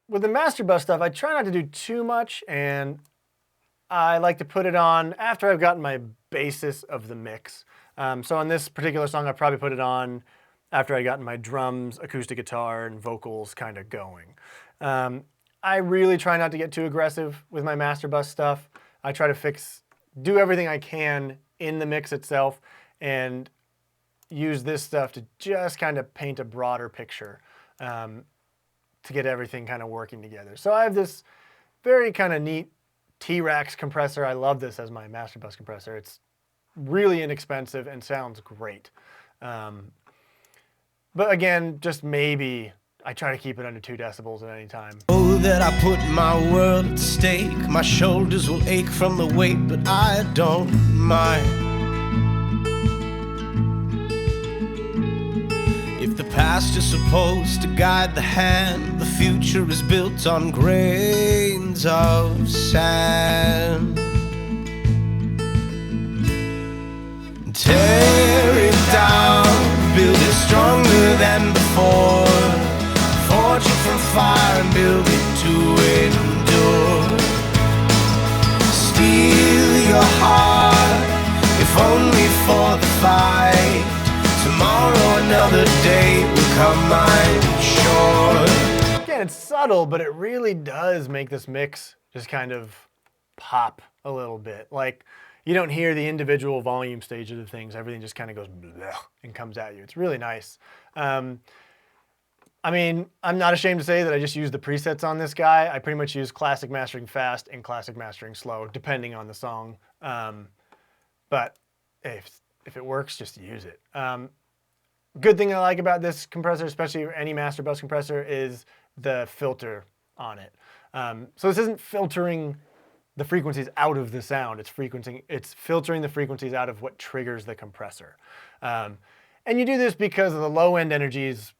With the master bus stuff, I try not to do too much, and I like to put it on after I've gotten my basis of the mix. So on this particular song, I probably put it on after I gotten my drums, acoustic guitar, and vocals kind of going. I really try not to get too aggressive with my master bus stuff. I try to do everything I can in the mix itself, and use this stuff to just kind of paint a broader picture to get everything kind of working together. So I have this very kind of neat T-Rex compressor. I love this as my master bus compressor. It's really inexpensive and sounds great. But again, just maybe I try to keep it under 2 decibels at any time. Oh, that I put my world at stake. My shoulders will ache from the weight, but I don't mind. If the past is supposed to guide the hand, the future is built on grains of sand. Tear it down, build it stronger than before. Forge it from fire and build it to endure. Steal your heart, if only for the fight. Tomorrow another day will come, I'm sure. Again, it's subtle, but it really does make this mix just kind of pop a little bit. Like, you don't hear the individual volume stages of things. Everything just kind of goes bleh and comes at you. It's really nice. I mean, I'm not ashamed to say that I just use the presets on this guy. I pretty much use classic mastering fast and classic mastering slow, depending on the song. But if it works, just use it. Good thing I like about this compressor, especially any master bus compressor, is the filter on it. So this isn't filtering the frequencies out of the sound. It's filtering the frequencies out of what triggers the compressor. And you do this because the low end energy is,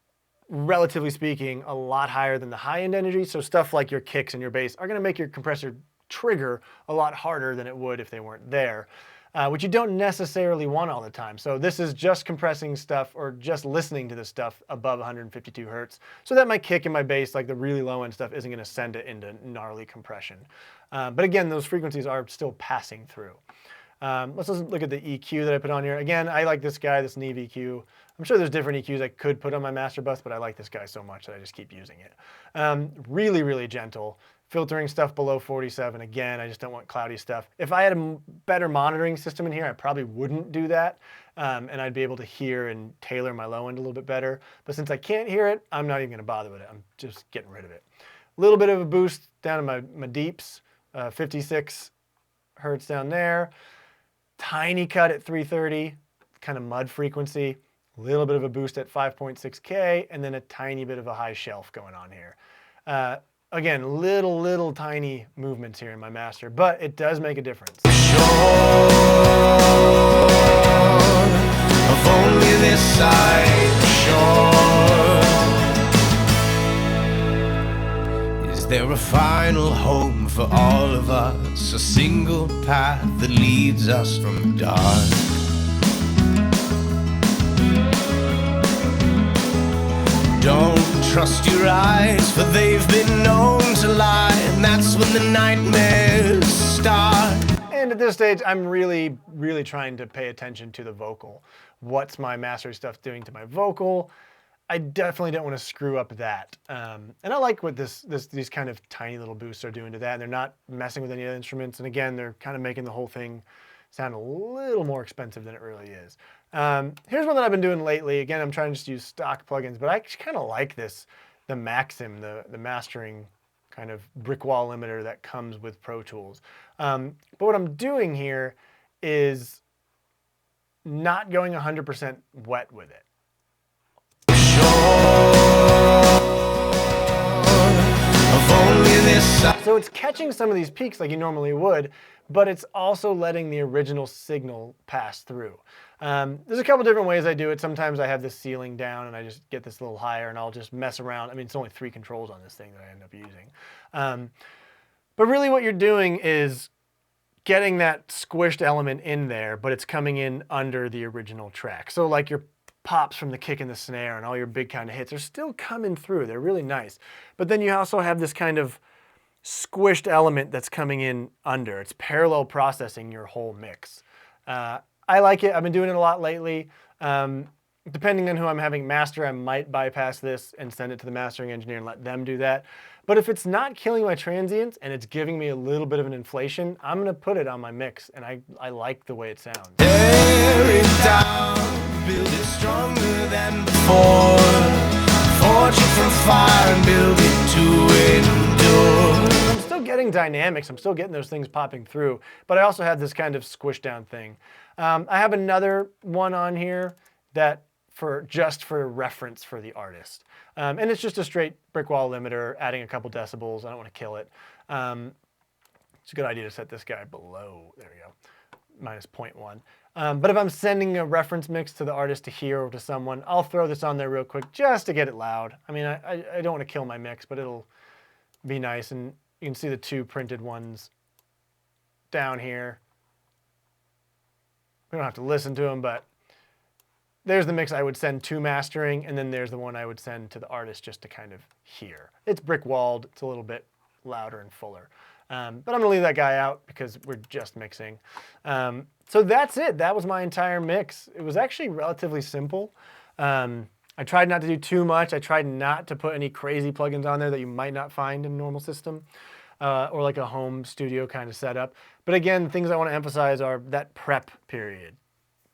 relatively speaking, a lot higher than the high end energy. So stuff like your kicks and your bass are going to make your compressor trigger a lot harder than it would if they weren't there. Which you don't necessarily want all the time. So this is just compressing stuff or just listening to this stuff above 152 hertz so that my kick and my bass, like the really low end stuff, isn't going to send it into gnarly compression. But again, those frequencies are still passing through. Let's just look at the EQ that I put on here. Again, I like this guy, this Neve EQ. I'm sure there's different EQs I could put on my master bus, but I like this guy so much that I just keep using it. Really, really gentle. Filtering stuff below 47. Again, I just don't want cloudy stuff. If I had a better monitoring system in here, I probably wouldn't do that. And I'd be able to hear and tailor my low end a little bit better. But since I can't hear it, I'm not even going to bother with it. I'm just getting rid of it. A little bit of a boost down in my deeps, 56 hertz down there. Tiny cut at 330, kind of mud frequency. A little bit of a boost at 5.6K, and then a tiny bit of a high shelf going on here. Again, little tiny movements here in my master, but it does make a difference. Shore of only this side shore. Is there a final home for all of us? A single path that leads us from dark? Don't trust your eyes, for they've been known to lie, and that's when the nightmares start. And at this stage, I'm really trying to pay attention to the vocal. What's my master stuff doing to my vocal? I definitely don't want to screw up that. And I like what these kind of tiny little boosts are doing to that. And they're not messing with any other instruments. And again, they're kind of making the whole thing sound a little more expensive than it really is. Here's one that I've been doing lately. Again, I'm trying to just use stock plugins, but I kind of like this, the Maxim, the mastering kind of brick wall limiter that comes with Pro Tools. But what I'm doing here is not going 100% wet with it. So it's catching some of these peaks like you normally would, but it's also letting the original signal pass through. There's a couple different ways I do it. Sometimes I have this ceiling down and I just get this a little higher and I'll just mess around. I mean, it's only 3 controls on this thing that I end up using. But really what you're doing is getting that squished element in there, but it's coming in under the original track. So like your pops from the kick and the snare and all your big kind of hits are still coming through. They're really nice. But then you also have this kind of squished element that's coming in under. It's parallel processing your whole mix. I like it. I've been doing it a lot lately. Depending on who I'm having master, I might bypass this and send it to the mastering engineer and let them do that. But if it's not killing my transients and it's giving me a little bit of an inflation, I'm gonna put it on my mix, and I like the way it sounds. Tear it down, build it stronger than before. Forge it from fire and build it to endure. I'm still getting dynamics. I'm still getting those things popping through, but I also have this kind of squish down thing. I have another one on here that just for reference for the artist. And it's just a straight brick wall limiter, adding a couple decibels. I don't want to kill it. It's a good idea to set this guy below, there we go, minus 0.1. But if I'm sending a reference mix to the artist to hear or to someone, I'll throw this on there real quick just to get it loud. I mean, I don't want to kill my mix, but it'll be nice. And you can see the two printed ones down here. We don't have to listen to them, but there's the mix I would send to mastering, and then there's the one I would send to the artist just to kind of hear. It's brick walled, it's a little bit louder and fuller. But I'm gonna leave that guy out because we're just mixing. So that's it, that was my entire mix. It was actually relatively simple. I tried not to do too much. I tried not to put any crazy plugins on there that you might not find in a normal system, or like a home studio kind of setup. But again, things I wanna emphasize are that prep period.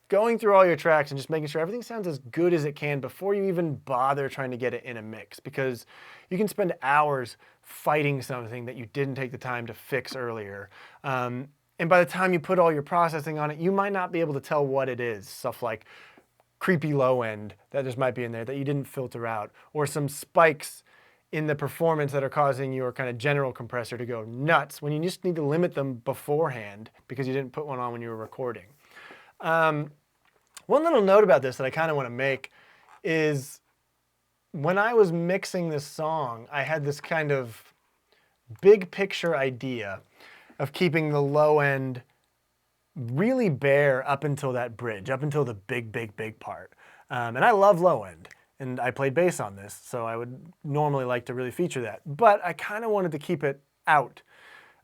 Going through all your tracks and just making sure everything sounds as good as it can before you even bother trying to get it in a mix, because you can spend hours fighting something that you didn't take the time to fix earlier. And by the time you put all your processing on it, you might not be able to tell what it is. Stuff like creepy low end that just might be in there that you didn't filter out, or some spikes in the performance that are causing your kind of general compressor to go nuts when you just need to limit them beforehand because you didn't put one on when you were recording. One little note about this that I kind of want to make is when I was mixing this song, I had this kind of big picture idea of keeping the low end really bare up until that bridge, up until the big, big, big part. And I love low end, and I played bass on this, so I would normally like to really feature that. But I kind of wanted to keep it out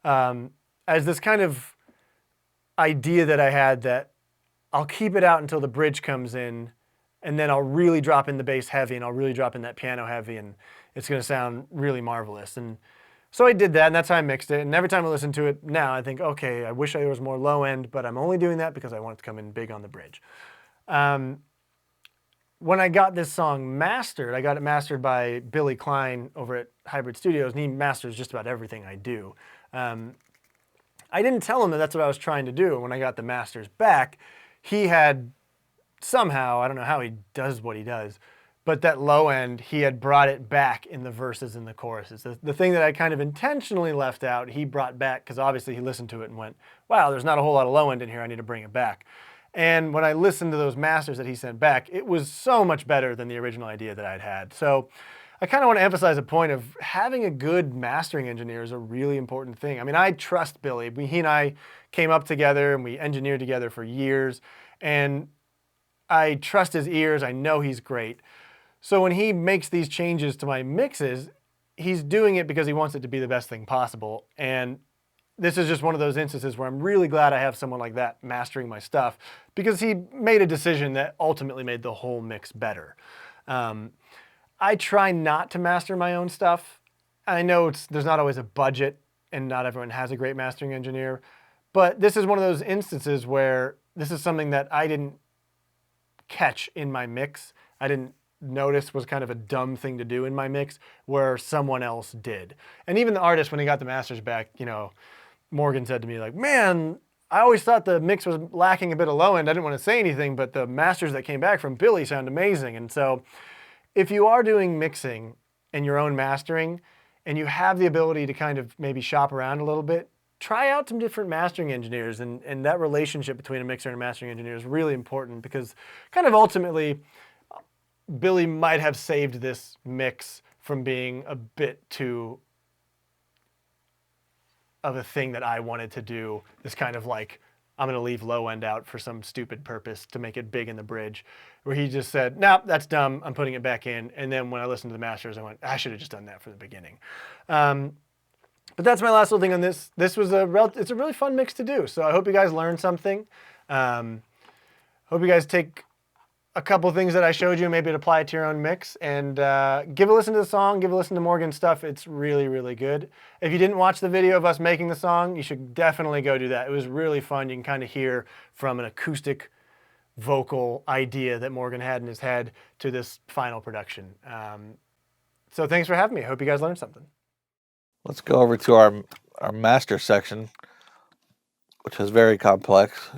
as this kind of idea that I had that I'll keep it out until the bridge comes in, and then I'll really drop in the bass heavy, and I'll really drop in that piano heavy, and it's gonna sound really marvelous. And so I did that, and that's how I mixed it. And every time I listen to it now, I think, okay, I wish there was more low end, but I'm only doing that because I want it to come in big on the bridge. When I got this song mastered, I got it mastered by Billy Klein over at Hybrid Studios, and he masters just about everything I do. I didn't tell him that that's what I was trying to do. When I got the masters back, he had somehow, I don't know how he does what he does, but that low end, he had brought it back in the verses and the choruses. The thing that I kind of intentionally left out, he brought back, because obviously he listened to it and went, wow, there's not a whole lot of low end in here, I need to bring it back. And when I listened to those masters that he sent back, it was so much better than the original idea that I'd had. So I kind of want to emphasize a point of having a good mastering engineer is a really important thing. I mean, I trust Billy. He and I came up together and we engineered together for years, and I trust his ears. I know he's great. So when he makes these changes to my mixes, he's doing it because he wants it to be the best thing possible. And this is just one of those instances where I'm really glad I have someone like that mastering my stuff, because he made a decision that ultimately made the whole mix better. I try not to master my own stuff. I know there's not always a budget and not everyone has a great mastering engineer, but this is one of those instances where this is something that I didn't catch in my mix. I didn't notice was kind of a dumb thing to do in my mix, where someone else did. And even the artist, when he got the masters back, you know, Morgan said to me, like, man, I always thought the mix was lacking a bit of low end. I didn't want to say anything, but the masters that came back from Billy sound amazing. And so if you are doing mixing and your own mastering, and you have the ability to kind of maybe shop around a little bit, try out some different mastering engineers, and that relationship between a mixer and a mastering engineer is really important, because kind of ultimately, Billy might have saved this mix from being a bit too of a thing that I wanted to do, this kind of like I'm going to leave low end out for some stupid purpose to make it big in the bridge, where he just said, "No, that's dumb. I'm putting it back in." And then when I listened to the masters, I went, "I should have just done that for the beginning." But that's my last little thing on this. This was it's a really fun mix to do. So I hope you guys learned something. Hope you guys take a couple things that I showed you, maybe apply it to your own mix, and give a listen to the song, give a listen to Morgan's stuff. It's really, really good. If you didn't watch the video of us making the song, you should definitely go do that. It was really fun. You can kind of hear from an acoustic vocal idea that Morgan had in his head to this final production. So thanks for having me. I hope you guys learned something. Let's go over to our master section, which is very complex.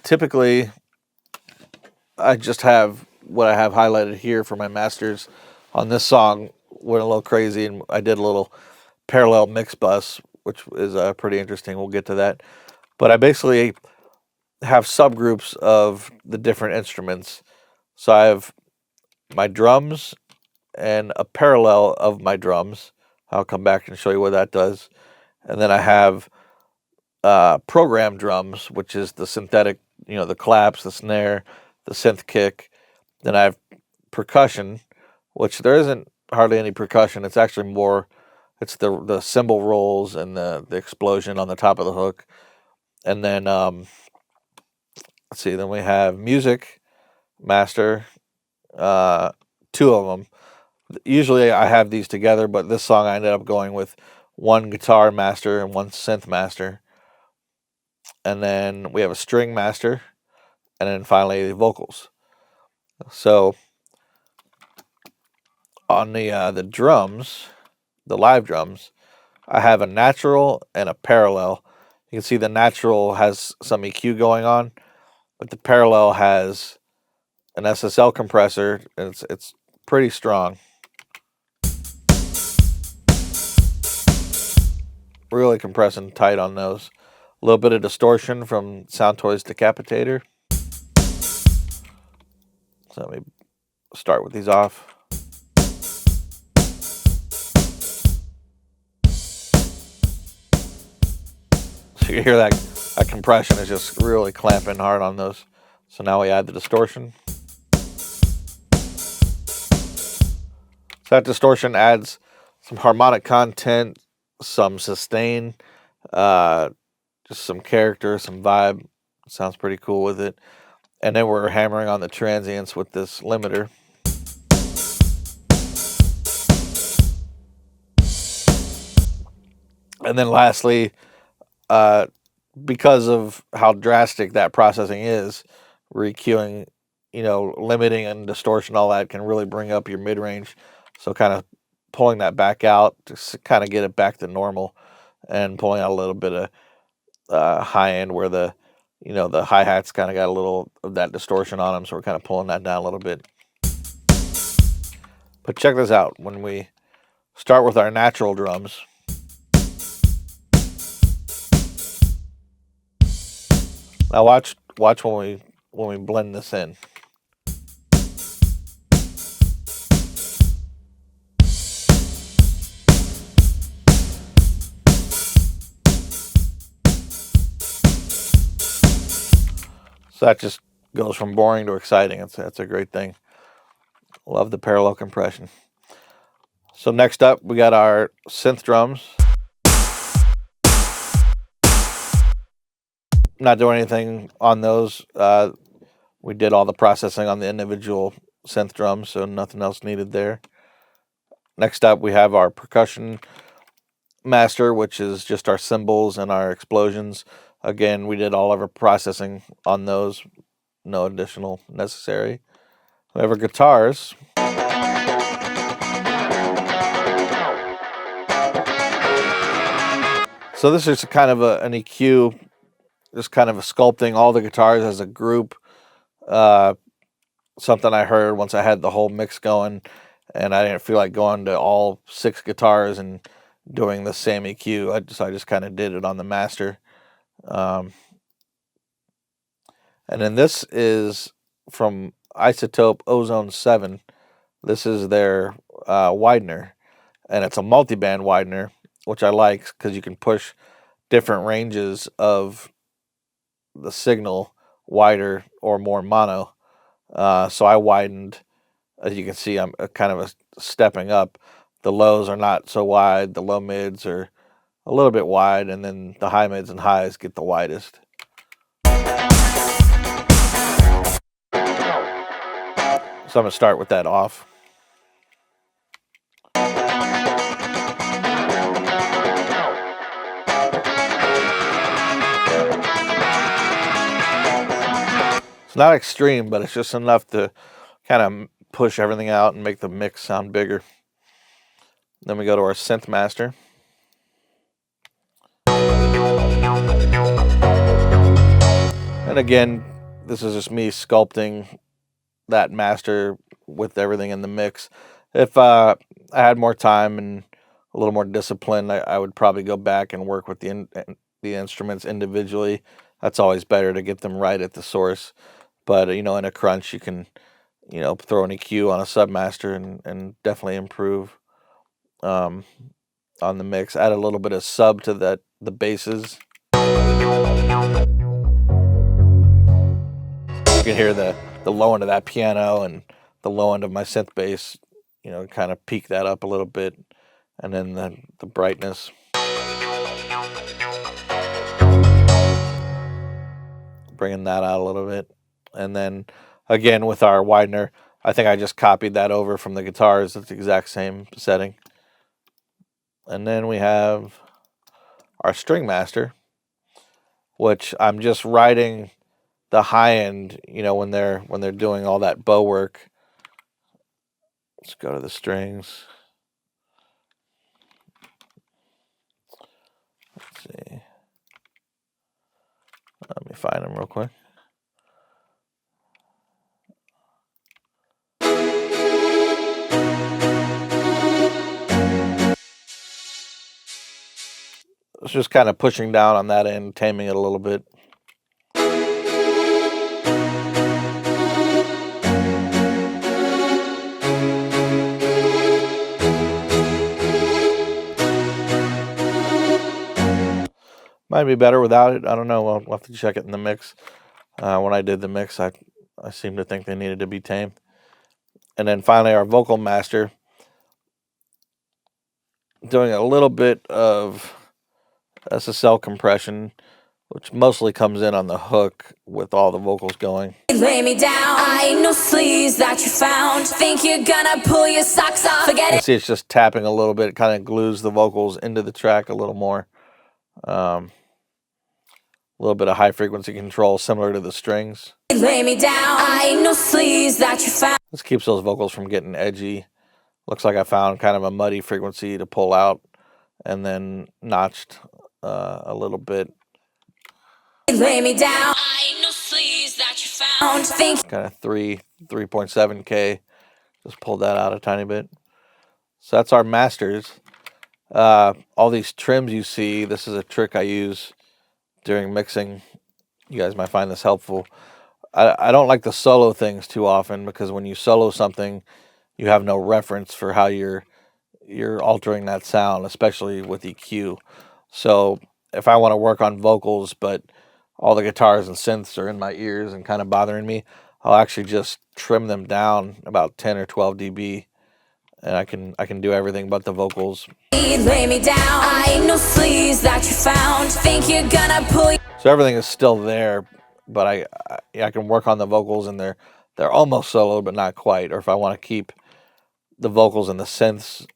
Typically, I just have what I have highlighted here for my masters. On this song, went a little crazy, and I did a little parallel mix bus, which is pretty interesting. We'll get to that. But I basically have subgroups of the different instruments. So I have my drums and a parallel of my drums. I'll come back and show you what that does. And then I have program drums, which is the synthetic, the claps, the snare, the synth kick. Then I have percussion, which there isn't hardly any percussion. It's actually more, it's the cymbal rolls and the explosion on the top of the hook. And then, let's see, then we have music, master, two of them. Usually I have these together, but this song I ended up going with one guitar master and one synth master. And then we have a string master, and then finally the vocals. So on the drums, the live drums, I have a natural and a parallel. You can see the natural has some EQ going on, but the parallel has an SSL compressor, and it's pretty strong. Really compressing tight on those. A little bit of distortion from Soundtoys Decapitator. So let me start with these off. So you hear that compression is just really clamping hard on those. So now we add the distortion. So that distortion adds some harmonic content, some sustain, just some character, some vibe. Sounds pretty cool with it. And then we're hammering on the transients with this limiter. And then lastly, because of how drastic that processing is, re-EQing, limiting and distortion, all that can really bring up your mid-range. So kind of pulling that back out to kind of get it back to normal, and pulling out a little bit of high end where the hi-hats kind of got a little of that distortion on them. So we're kind of pulling that down a little bit. But check this out. When we start with our natural drums, now watch when we blend this in. So that just goes from boring to exciting. That's a great thing. Love the parallel compression. So next up, we got our synth drums. Not doing anything on those. We did all the processing on the individual synth drums, so nothing else needed there. Next up, we have our percussion master, which is just our cymbals and our explosions. Again, we did all of our processing on those. No additional necessary. We have our guitars. So this is kind of an EQ, just kind of sculpting all the guitars as a group. Something I heard once I had the whole mix going, and I didn't feel like going to all 6 guitars and doing the same EQ. I just kind of did it on the master. And then this is from Isotope Ozone 7. This is their widener, and it's a multi-band widener, which I like because you can push different ranges of the signal, wider or more mono. So I widened, as you can see, I'm kind of stepping up. The lows are not so wide, the low mids are a little bit wide, and then the high mids and highs get the widest. So I'm going to start with that off. It's not extreme, but it's just enough to kind of push everything out and make the mix sound bigger. Then we go to our synth master. And again, this is just me sculpting that master with everything in the mix. If I had more time and a little more discipline, I would probably go back and work with the instruments individually. That's always better to get them right at the source. But in a crunch, you can throw an EQ on a submaster and definitely improve on the mix. Add a little bit of sub to the basses. You can hear the low end of that piano and the low end of my synth bass, kind of peak that up a little bit, and then the brightness. Bringing that out a little bit. And then again with our widener, I think I just copied that over from the guitars. It's the exact same setting. And then we have our string master, which I'm just writing the high end, when they're doing all that bow work. Let's go to the strings. Let's see. Let me find them real quick. It's just kind of pushing down on that end, taming it a little bit. Might be better without it. I don't know. I'll have to check it in the mix. When I did the mix, I seem to think they needed to be tamed. And then finally, our vocal master, doing a little bit of SSL compression, which mostly comes in on the hook with all the vocals going. Lay me down, I ain't no sleeves that you found. Think you're gonna pull your socks off, forget it. You see it's just tapping a little bit. It kind of glues the vocals into the track a little more. A little bit of high frequency control similar to the strings. Lay me down, I ain't no sleeves that you found. This keeps those vocals from getting edgy. Looks like I found kind of a muddy frequency to pull out and then notched a little bit. Lay me down, I ain't no sleeves that you found. Think Kind of 3.7K. Just pulled that out a tiny bit. So that's our masters. All these trims you see, this is a trick I use during mixing. You guys might find this helpful. I don't like the solo things too often, because when you solo something, you have no reference for how you're altering that sound, especially with EQ. So if I want to work on vocals, but all the guitars and synths are in my ears and kind of bothering me, I'll actually just trim them down about 10 or 12 dB, and I can do everything but the vocals. lay me down, I ain't no sleeves that you found. Think you're gonna pull. So everything is still there, but I can work on the vocals, and they're almost solo, but not quite. Or if I want to keep the vocals and the synths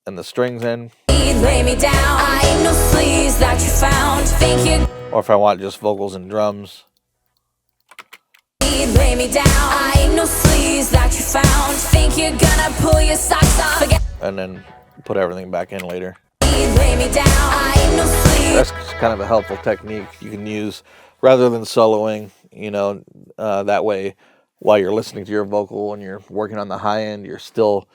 and the strings in, Lay me down, I ain't no sleeves that you found. Think you. or if I want just vocals and drums. Lay me down, I ain't no sleeves that you found. Think you're gonna pull your socks off, forget. And then put everything back in later. Lay me down, I ain't no sleeves. That's kind of a helpful technique you can use rather than soloing, that way while you're listening to your vocal and you're working on the high end, you're still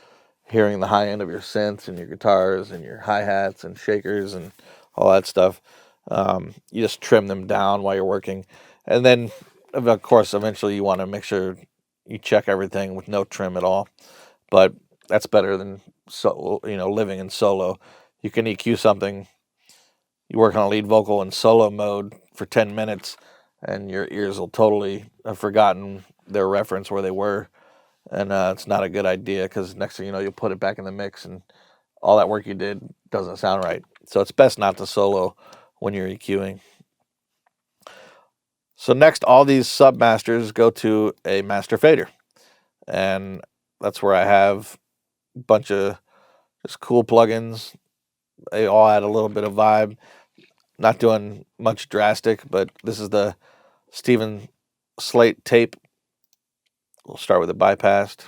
hearing the high end of your synths and your guitars and your hi-hats and shakers and all that stuff. You just trim them down while you're working. And then, of course, eventually you want to make sure you check everything with no trim at all. But that's better than living in solo. You can EQ something you work on a lead vocal in solo mode for 10 minutes, and your ears will totally have forgotten their reference where they were, and it's not a good idea because next thing you know, you'll put it back in the mix, and all that work you did doesn't sound right. So it's best not to solo when you're EQing. So next, all these submasters go to a master fader, and that's where I have a bunch of just cool plugins. They all add a little bit of vibe. Not doing much drastic, but this is the Steven Slate tape. We'll start with the bypassed.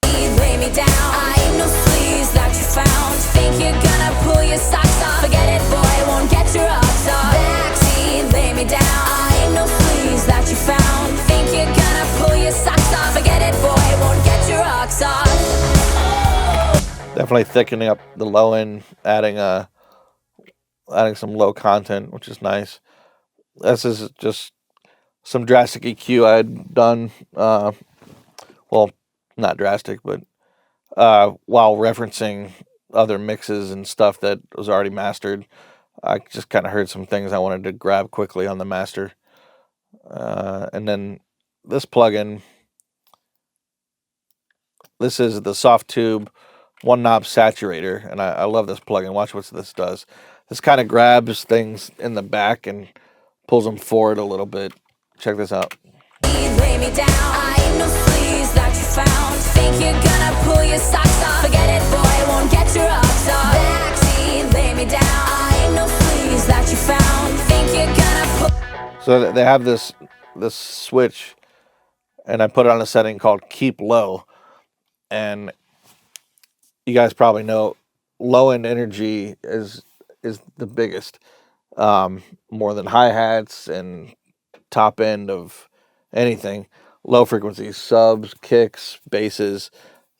Lay me down. I ain't no sleeves that you found. Think you're gonna pull your socks off. Forget it, boy, won't get your rocks off. Backseat, lay me down. I ain't no sleeves that you found. Think you're gonna pull your socks off. Forget it, boy, won't get your rocks off. Definitely thickening up the low end, adding some low content, which is nice. This is just some drastic EQ I had done. Well, not drastic, but while referencing other mixes and stuff that was already mastered, I just kind of heard some things I wanted to grab quickly on the master. And then this plugin, this is the Soft Tube one knob saturator, and I love this plugin. Watch what this does. This kind of grabs things in the back and pulls them forward a little bit. Check this out. Lay me down. I ain't no sleeves that you found. Think you're gonna pull your socks off. Forget it, boy, won't get your rocks off. Backseat, lay me down. I ain't no sleeves that you found. Think you're gonna pull. So they have this switch, and I put it on a setting called Keep Low, and you guys probably know low end energy is the biggest, more than hi-hats and top end of anything. Low frequencies, subs, kicks, basses,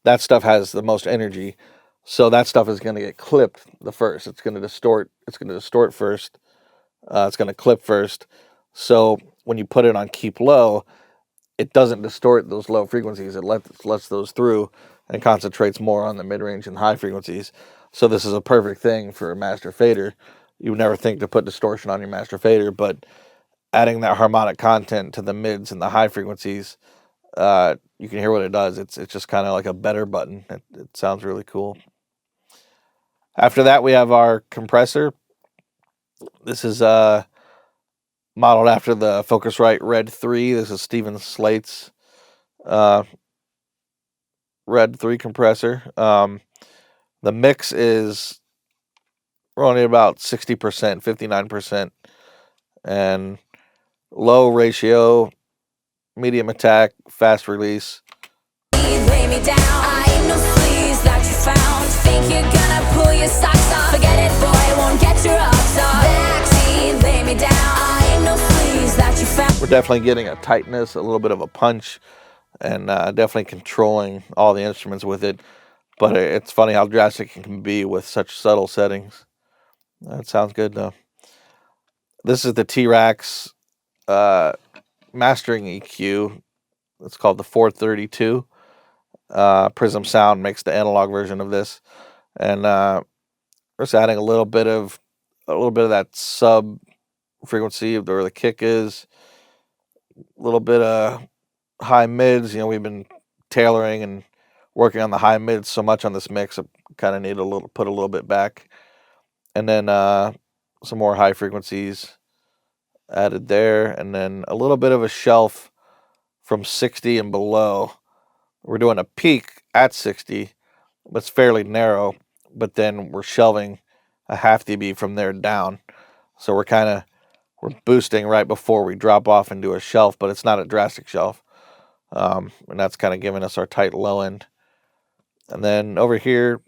that stuff has the most energy. So that stuff is going to get clipped the first. It's going to distort first. It's going to clip first. So when you put it on Keep Low, it doesn't distort those low frequencies. It lets those through and concentrates more on the mid-range and high frequencies. So this is a perfect thing for a master fader. You would never think to put distortion on your master fader, but adding that harmonic content to the mids and the high frequencies, you can hear what it does. It's just kind of like a better button. It sounds really cool. After that, we have our compressor. This is modeled after the Focusrite Red 3. This is Steven Slate's Red 3 compressor. The mix is only about 60%, 59%, and low ratio, medium attack, fast release. Lay me down. I ain't no sleeves that you found. Think you're gonna pull your socks off. Forget it, boy, won't get your rocks off. Backseat, lay me down. I ain't no sleeves that you found. We're definitely getting a tightness, a little bit of a punch, and definitely controlling all the instruments with it. But it's funny how drastic it can be with such subtle settings. That sounds good though. This is the T-Rax mastering EQ. It's called the 432. Prism Sound makes the analog version of this, and we're just adding a little bit of that sub frequency where the kick is, a little bit of high mids. We've been tailoring and working on the high mids so much on this mix, I kind of need put a little bit back, and then some more high frequencies added there, and then a little bit of a shelf from 60 and below. We're doing a peak at 60, but it's fairly narrow, but then we're shelving a half dB from there down. So we're boosting right before we drop off into a shelf, but it's not a drastic shelf. And that's kind of giving us our tight low end. And then over here,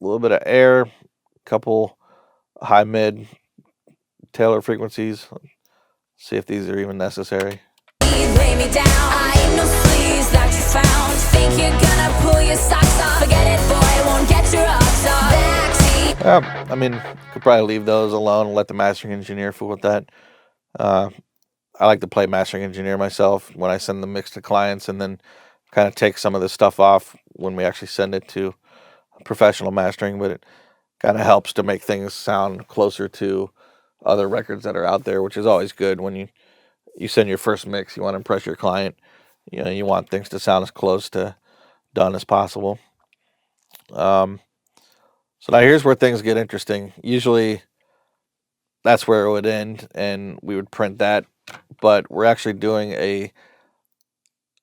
a little bit of air, a couple high mid Taylor frequencies. See if these are even necessary. Lay me down. I ain't no sleeves that you found. Think you're gonna pull your socks off. Forget it, boy, won't get your rocks off. Backseat. I mean, could probably leave those alone and let the mastering engineer fool with that. I like to play mastering engineer myself when I send the mix to clients, and then kind of take some of this stuff off when we actually send it to professional mastering. But it kind of helps to make things sound closer to other records that are out there, which is always good when you send your first mix. You want to impress your client. You want things to sound as close to done as possible. So now here's where things get interesting. Usually that's where it would end and we would print that, but we're actually doing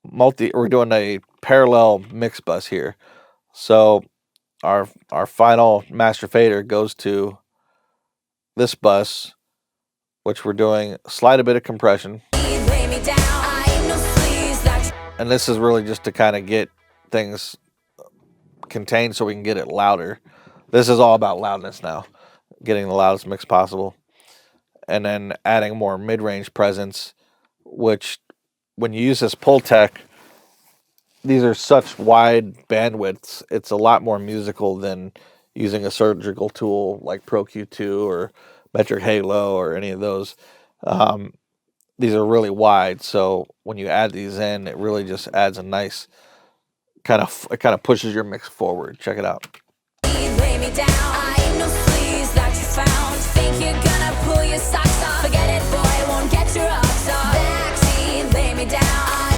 we're doing a parallel mix bus here. So our final master fader goes to this bus, which we're doing a bit of compression. And this is really just to kind of get things contained so we can get it louder. This is all about loudness now, getting the loudest mix possible. And then adding more mid-range presence, which when you use this Pultec, these are such wide bandwidths. It's a lot more musical than using a surgical tool like Pro Q2 or Metric Halo or any of those. These are really wide, so when you add these in, it really just adds a nice it kind of pushes your mix forward. Check it out.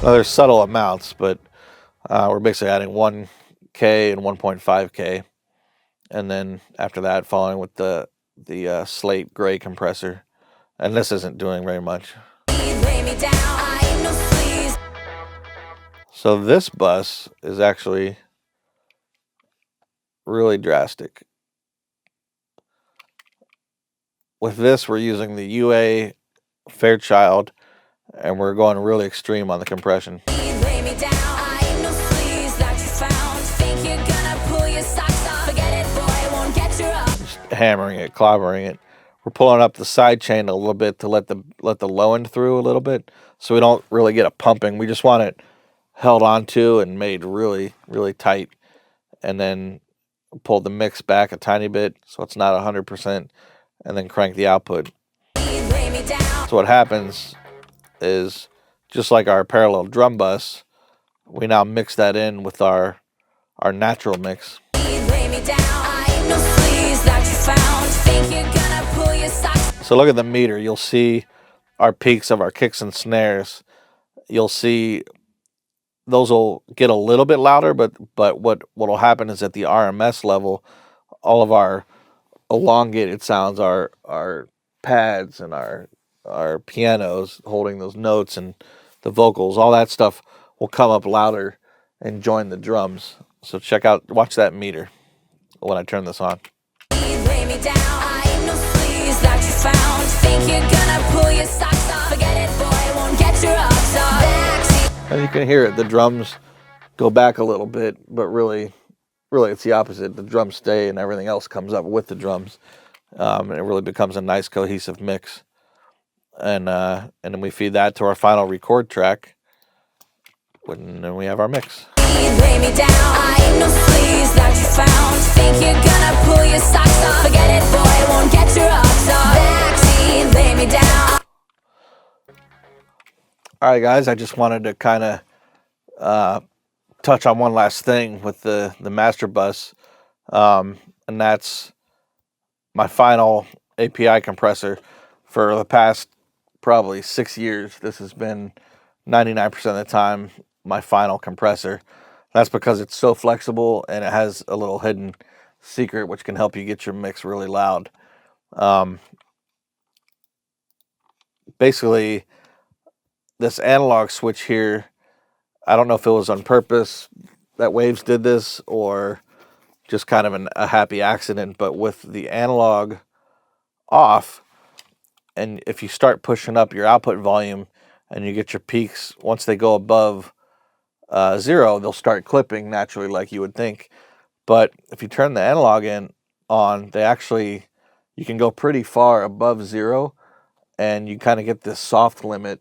Now, there's subtle amounts, but we're basically adding 1K and 1.5K, and then after that, following with the slate gray compressor, and this isn't doing very much. So this bus is actually really drastic. With this, we're using the UA Fairchild, and we're going really extreme on the compression. Just hammering it, clobbering it. We're pulling up the side chain a little bit to let the low end through a little bit, so we don't really get a pumping. We just want it held onto and made really, really tight, and then pull the mix back a tiny bit so it's not 100%, and then crank the output. So what happens is, just like our parallel drum bus, we now mix that in with our natural mix. So look at the meter. You'll see our peaks of our kicks and snares. You'll see those will get a little bit louder, but what will happen is at the RMS level, all of our elongated sounds, our pads and our pianos holding those notes and the vocals, all that stuff will come up louder and join the drums. So watch that meter when I turn this on. And you can hear it, the drums go back a little bit, but really it's the opposite. The drums stay and everything else comes up with the drums. And it really becomes a nice cohesive mix. And then we feed that to our final record track, and then we have our mix. All right, guys, I just wanted to kind of touch on one last thing with the master bus, and that's my final API compressor. For the past probably 6 years, this has been 99% of the time my final compressor. That's because it's so flexible and it has a little hidden secret which can help you get your mix really loud. Basically, this analog switch here, I don't know if it was on purpose that Waves did this or just kind of a happy accident, but with the analog off, and if you start pushing up your output volume and you get your peaks, once they go above 0, they'll start clipping naturally like you would think. But if you turn the analog on, you can go pretty far above 0, and you kind of get this soft limit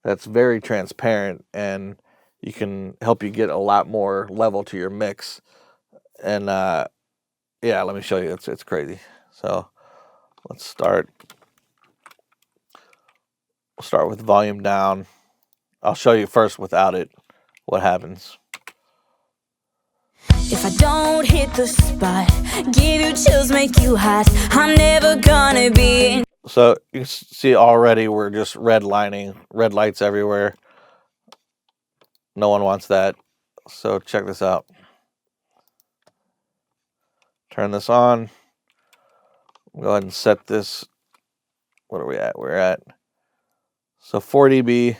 that's very transparent, and you can help you get a lot more level to your mix. And yeah, let me show you. It's crazy. So let's start. We'll start with volume down. I'll show you first without it what happens. If I don't hit the spot, give you chills, make you hot, I'm never gonna be in. So you see already we're just redlining, red lights everywhere. No one wants that. So check this out. Turn this on. Go ahead and set this. What are we at? We're at so 4 dB.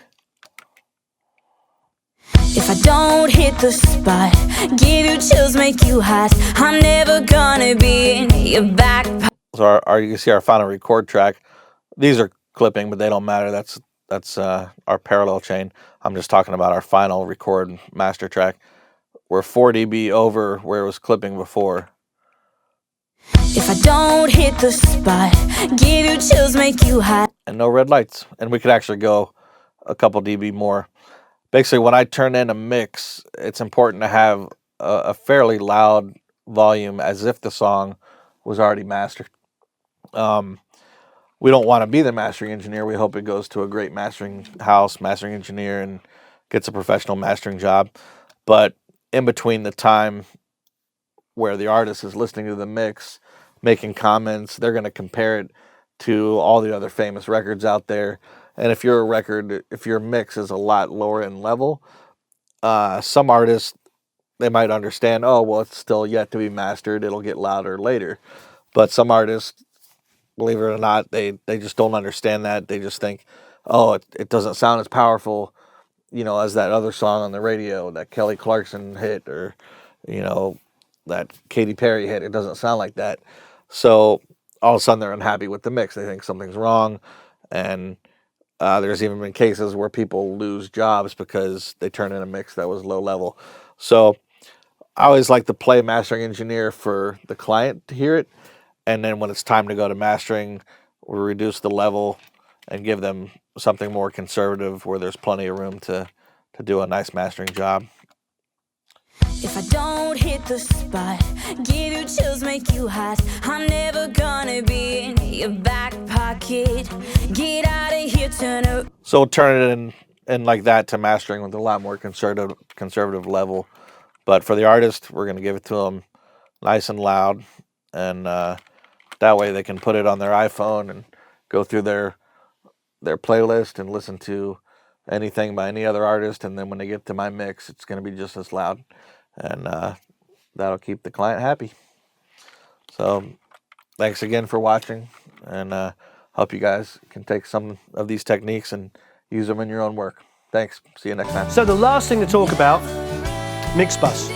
If I don't hit the spot, give you chills, make you hot, I'm never gonna be in your back pocket. So you can see our final record track. These are clipping, but they don't matter. That's our parallel chain. I'm just talking about our final record master track. We're 4 dB over where it was clipping before. If I don't hit the spot, give you chills, make you hot. And no red lights. And we could actually go a couple dB more. Basically, when I turn in a mix, it's important to have a fairly loud volume as if the song was already mastered. We don't want to be the mastering engineer. We hope it goes to a great mastering house, mastering engineer, and gets a professional mastering job. But in between the time where the artist is listening to the mix, making comments, they're going to compare it to all the other famous records out there. And if your mix is a lot lower in level, some artists, they might understand, oh, well, it's still yet to be mastered. It'll get louder later. But some artists, believe it or not, they just don't understand that. They just think, oh, it doesn't sound as powerful, as that other song on the radio, that Kelly Clarkson hit, or, that Katy Perry hit. It doesn't sound like that. So all of a sudden they're unhappy with the mix. They think something's wrong. And there's even been cases where people lose jobs because they turn in a mix that was low level. So I always like to play mastering engineer for the client to hear it. And then when it's time to go to mastering, we reduce the level and give them something more conservative where there's plenty of room to do a nice mastering job. If I don't hit the spot, give you chills, make you hot, I'm never gonna be in your back pocket. Get out of here, turn it. So turn it in like that to mastering with a lot more conservative level. But for the artist, we're going to give it to them nice and loud. And that way they can put it on their iPhone and go through their playlist and listen to anything by any other artist. And then when they get to my mix, it's going to be just as loud. And that'll keep the client happy. So thanks again for watching, and hope you guys can take some of these techniques and use them in your own work. Thanks. See you next time. So the last thing to talk about, mix bus.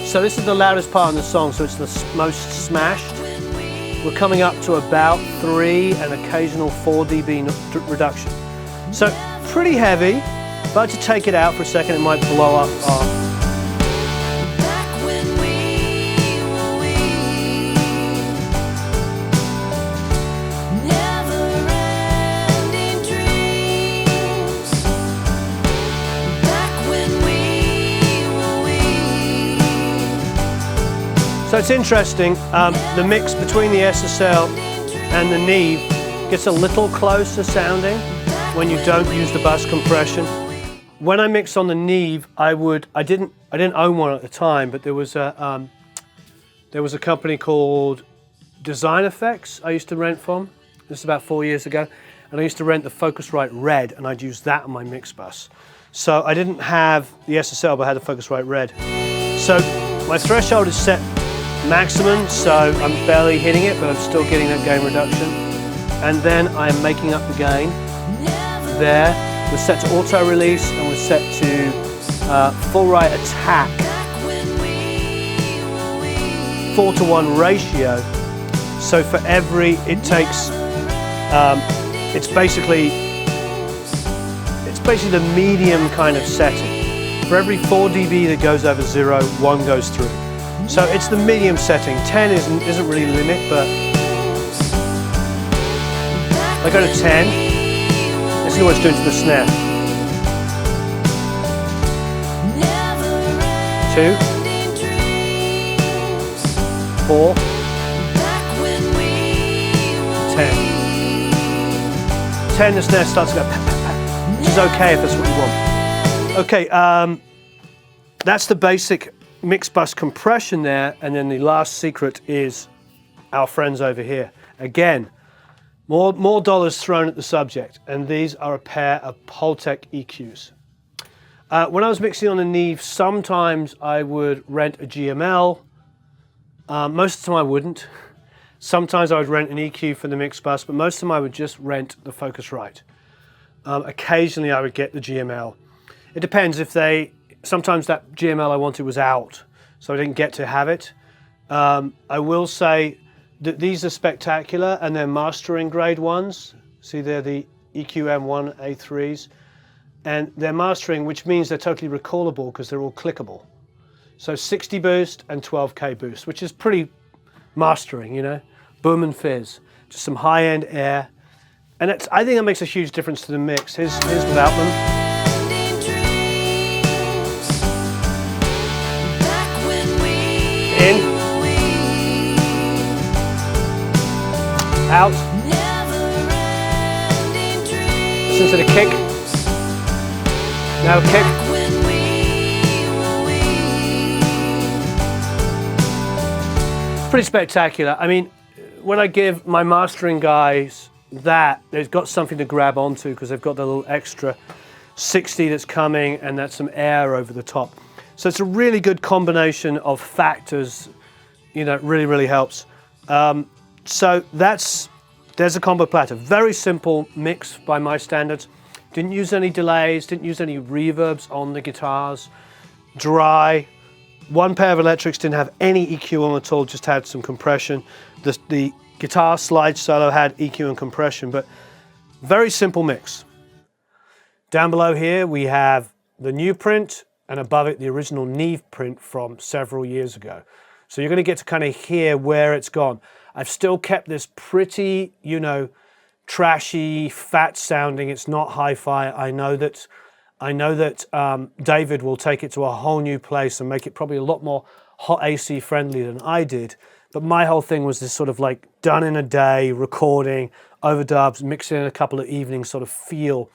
So this is the loudest part in the song, so it's the most smashed. We're coming up to about 3 and occasional 4 dB reduction. So pretty heavy, but to take it out for a second, it might blow up our. So it's interesting, the mix between the SSL and the Neve gets a little closer sounding when you don't use the bus compression. When I mixed on the Neve, I didn't own one at the time, but there was a company called Design Effects I used to rent from. This is about 4 years ago, and I used to rent the Focusrite Red, and I'd use that on my mix bus. So I didn't have the SSL, but I had the Focusrite Red. So my threshold is set maximum, so I'm barely hitting it, but I'm still getting that gain reduction. And then I'm making up the gain. There, we're set to auto release, and we're set to full right attack. 4:1 ratio. So for every, it takes, it's basically the medium kind of setting. For every 4 dB that goes over 0, 1 goes through. So it's the medium setting. 10 isn't really the limit, but I go to 10. This is what it's doing to the snare. 2, 4, 10. 10, the snare starts to go pat, pat, pat, which is okay if that's what you want. Okay, that's the basic mix bus compression there, and then the last secret is our friends over here. Again, more dollars thrown at the subject, and these are a pair of Pultec EQs. When I was mixing on the Neve, sometimes I would rent a GML. Most of the time I wouldn't. Sometimes I would rent an EQ for the mix bus, but most of the time I would just rent the Focusrite. Occasionally I would get the GML. It depends if sometimes that GML I wanted was out, so I didn't get to have it. I will say that these are spectacular, and they're mastering grade ones. See, they're the EQ-M1 A3s, and they're mastering, which means they're totally recallable because they're all clickable. So 60 boost and 12K boost, which is pretty mastering, you know? Boom and fizz, just some high-end air. And I think that makes a huge difference to the mix. Here's without them. In. Out. Listen to the kick. Now kick. Pretty spectacular. I mean, when I give my mastering guys that, they've got something to grab onto because they've got the little extra 60 that's coming and that's some air over the top. So it's a really good combination of factors, you know, it really, really helps. So there's a combo platter. Very simple mix by my standards. Didn't use any delays, didn't use any reverbs on the guitars. Dry. One pair of electrics didn't have any EQ on at all, just had some compression. The guitar slide solo had EQ and compression, but very simple mix. Down below here we have the new print, and above it the original Neve print from several years ago. So you're going to get to kind of hear where it's gone. I've still kept this pretty, you know, trashy, fat sounding. It's not hi-fi. I know that David will take it to a whole new place and make it probably a lot more hot AC friendly than I did. But my whole thing was this sort of like done in a day, recording, overdubs, mixing in a couple of evenings sort of feel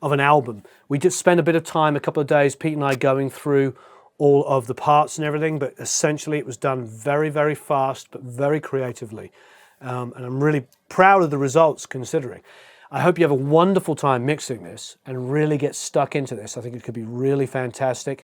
of an album. We did spend a bit of time, a couple of days, Pete and I, going through all of the parts and everything, but essentially it was done very, very fast, but very creatively. And I'm really proud of the results considering. I hope you have a wonderful time mixing this and really get stuck into this. I think it could be really fantastic.